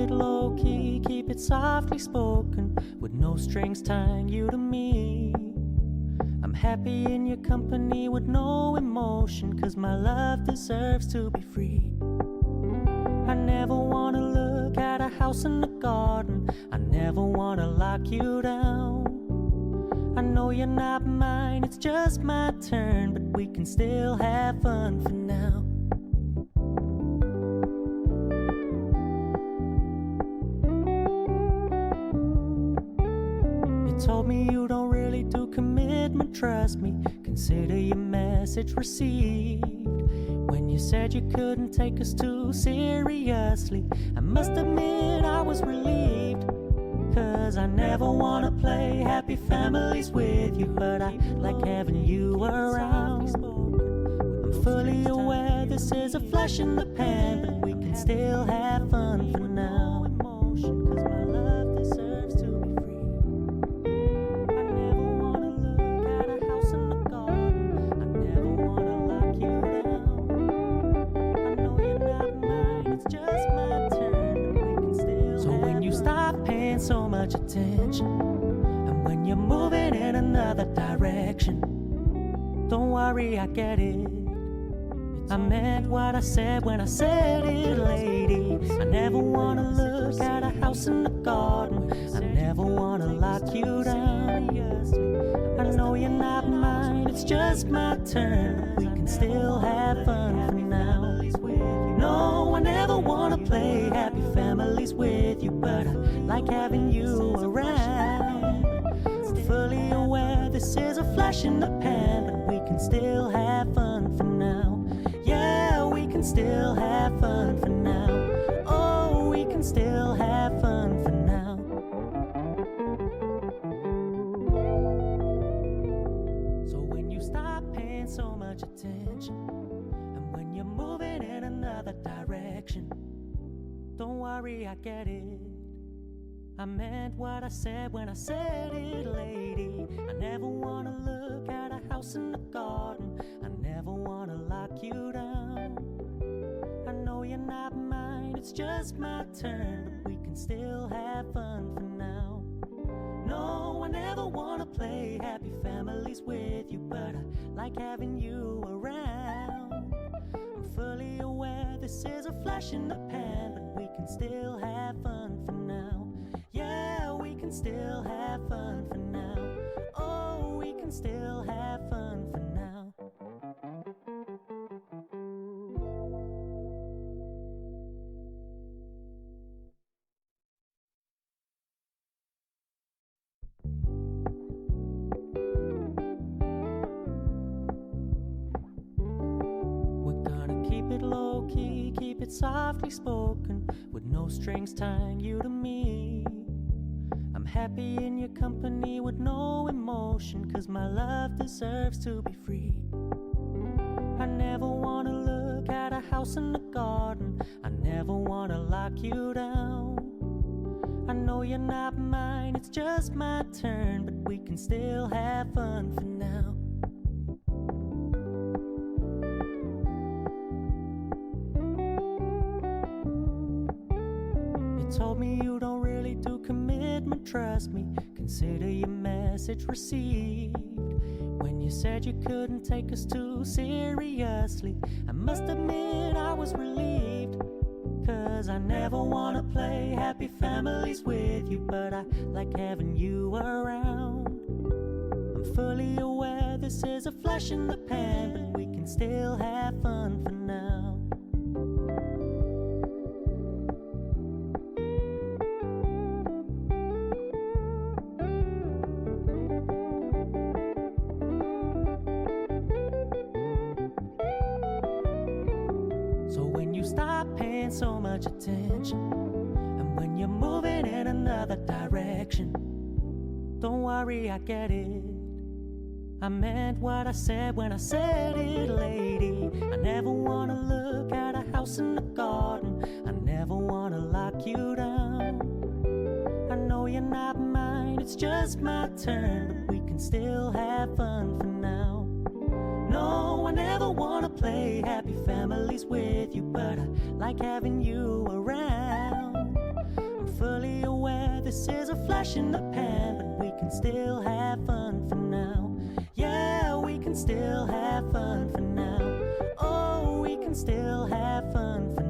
it low-key, keep it softly spoken, with no strings tying you to me. I'm happy in your company with no emotion, 'cause my love deserves to be free. I never wanna look at a house in the garden, I never wanna lock you down. I know you're not mine, it's just my turn, but we can still have fun for now. You told me you don't really do commitment, trust me, consider your message received. When you said you couldn't take us too seriously, I must admit I was relieved. 'Cause I never wanna play happy families with you, but I like having you around. I'm fully aware this is a flash in the pan, but we can still have fun for now. 'Cause my love deserves to be free. I never wanna look at a house in the garden, I never wanna lock you down. I know you're not mine, it's just my turn, but we can still. So when you stop paying so much attention, and when you're moving in another direction, don't worry, I get it. I meant what I said when I said it, lady. I never wanna look at a house in the garden, I never wanna lock you down. I know you're not mine, it's just my turn, we can still have fun for now. No, I never wanna play happy families with you, but I like having you around. I'm fully aware this is a flash in the pan, but we can still have fun for now. Yeah, we can still have fun for now. Oh, we can still have fun for now. So when you stop paying so much attention, and when you're moving in another direction, don't worry, I get it. I meant what I said when I said it, lady. I never wanna look at a house in the garden, I never wanna lock you down. I know you're not mine, it's just my turn, but we can still have fun for now. No, I never wanna play happy families with you, but I like having you around. I'm fully aware this is a flash in the pan, but we can still have fun for now. Yeah, we can still have fun for now. Oh, we can still have fun for now. We're gonna keep it low-key, keep it softly spoken, with no strings tying you to me. I'm happy in your company with no emotion, 'cause my love deserves to be free. I never wanna look at a house in the garden, I never wanna lock you down. I know you're not mine, it's just my turn, but we can still have fun for now. You told me you don't really do commitment, trust me, consider your message received. When you said you couldn't take us too seriously, I must admit I was relieved. 'Cause I never wanna play happy families with you, but I like having you around. I'm fully aware this is a flash in the pan, but we can still have fun for now. So when you stop paying so much attention, and when you're moving in another direction, don't worry, I get it. I meant what I said when I said it, lady. I never wanna look at a house in the garden, I never wanna lock you down. I know you're not mine, it's just my turn, but we can still have fun for now. No, I never never wanna play happy families with you, but I like having you around. I'm fully aware this is a flash in the pan, but we can still have fun for now. Yeah, we can still have fun for now. Oh, we can still have fun for now.